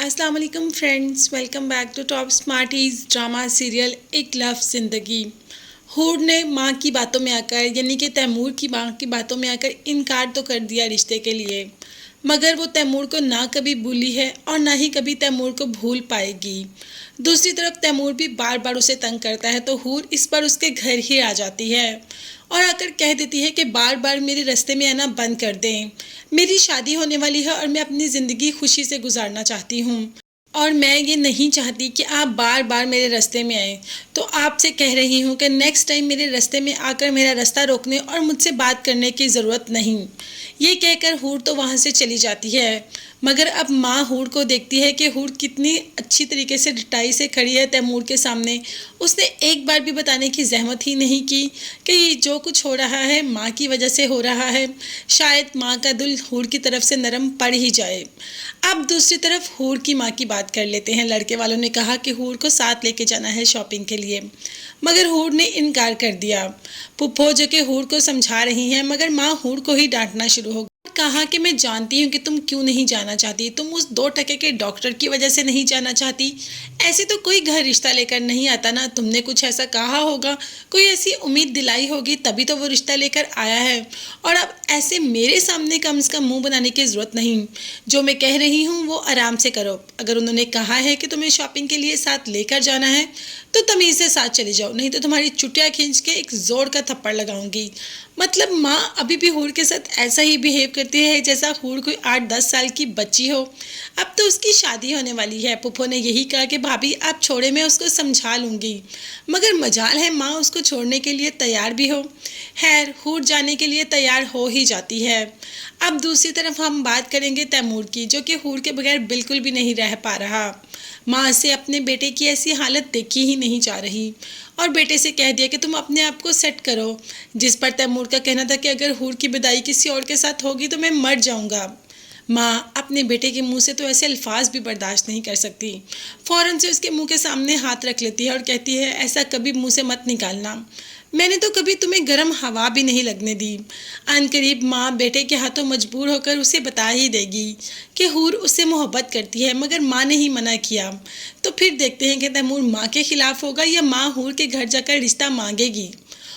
अस्सलाम वालेकुम friends, welcome back to top smarties drama serial Ek love Zindagi. Hoor ने माँ की बातों में आकर यानी कि तैमूर की माँ की बातों में आकर इनकार तो कर दिया रिश्ते के लिए, मगर वो तैमूर को ना कभी भूली है और ना ही कभी तैमूर को भूल पाएगी। दूसरी तरफ तैमूर भी बार बार उसे तंग करता है तो हूर इस बार उसके घर ही आ जाती है और आकर कह देती है कि बार बार मेरे रास्ते में आना बंद कर दें। मेरी शादी होने वाली है और मैं अपनी ज़िंदगी खुशी से गुजारना चाहती हूँ और मैं ये नहीं चाहती कि आप बार बार मेरे रास्ते में आएँ। तो आपसे कह रही हूँ कि नेक्स्ट टाइम मेरे रास्ते में आकर मेरा रास्ता रोकने और मुझसे बात करने की ज़रूरत नहीं। ये कहकर हूर तो वहाँ से चली जाती है, मगर अब माँ हूर को देखती है कि हूर कितनी अच्छी तरीके से डटाई से खड़ी है तैमूर के सामने। उसने एक बार भी बताने की जहमत ही नहीं की कि ये जो कुछ हो रहा है माँ की वजह से हो रहा है। शायद माँ का दिल हूर की तरफ से नरम पड़ ही जाए। अब दूसरी तरफ हूर की माँ की बात कर लेते हैं। लड़के वालों ने कहा कि हूर को साथ लेके जाना है शॉपिंग के लिए, मगर हूर ने इनकार कर दिया। पुप्पो जो कि हूर को समझा रही हैं, मगर माँ हूर को ही डांटना शुरू हो कहा कि मैं जानती हूँ कि तुम क्यों नहीं जाना चाहती, तुम उस 2 टके के डॉक्टर की वजह से नहीं जाना चाहती। ऐसे तो कोई घर रिश्ता लेकर नहीं आता ना, तुमने कुछ ऐसा कहा होगा, कोई ऐसी उम्मीद दिलाई होगी तभी तो वो रिश्ता लेकर आया है। और अब ऐसे मेरे सामने कम से कम मुंह बनाने की ज़रूरत नहीं। जो मैं कह रही हूँ वो आराम से करो। अगर उन्होंने कहा है कि तुम्हें शॉपिंग के लिए साथ लेकर जाना है तो तमीज़ से साथ चले जाओ, नहीं तो तुम्हारी चुटिया खींच के एक जोर का थप्पड़ लगाऊंगी। मतलब माँ अभी भी हूर के साथ ऐसा ही बिहेव करती है जैसा हूर कोई 8-10 साल की बच्ची हो। अब तो उसकी शादी होने वाली है। पुप्पो ने यही कहा कि भाभी आप छोड़े, मैं उसको समझा लूँगी, मगर मजाल है माँ उसको छोड़ने के लिए तैयार भी हो। खैर हूर जाने के लिए तैयार हो ही जाती है। अब दूसरी तरफ हम बात करेंगे तैमूर की, जो कि हूर के बगैर बिल्कुल भी नहीं रह पा रहा। माँ से अपने बेटे की ऐसी हालत देखी ही नहीं जा रही और बेटे से कह दिया कि तुम अपने आप को सेट करो, जिस पर तैमूर का कहना था कि अगर हूर की विदाई किसी और के साथ होगी तो मैं मर जाऊंगा। माँ अपने बेटे के मुंह से तो ऐसे अल्फाज भी बर्दाश्त नहीं कर सकती। फ़ौरन से उसके मुंह के सामने हाथ रख लेती है और कहती है ऐसा कभी मुंह से मत निकालना, मैंने तो कभी तुम्हें गर्म हवा भी नहीं लगने दी। अनकरीब माँ बेटे के हाथों मजबूर होकर उसे बता ही देगी कि हूर उससे मोहब्बत करती है, मगर माँ ने ही मना किया। तो फिर देखते हैं कि तैमूर माँ के खिलाफ होगा या माँ हूर के घर जाकर रिश्ता मांगेगी।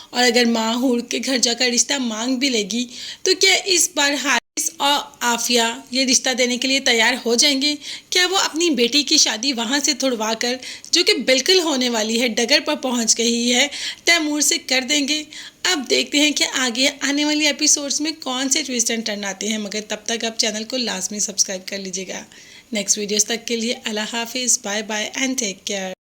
और अगर माँ हूर के घर जाकर रिश्ता मांग भी लेगी तो क्या इस बार हारिस और आफिया ये रिश्ता देने के लिए तैयार हो जाएंगे? क्या वो अपनी बेटी की शादी वहाँ से तुड़वा कर, जो कि बिल्कुल होने वाली है, डगर पर पहुँच गई है, तैमूर से कर देंगे? अब देखते हैं कि आगे आने वाली एपिसोड्स में कौन से ट्विस्ट एंड टर्न आते हैं, मगर तब तक आप चैनल को लाजमी सब्सक्राइब कर लीजिएगा। नेक्स्ट वीडियोस तक के लिए अल्लाह हाफिज़, bye bye and take care.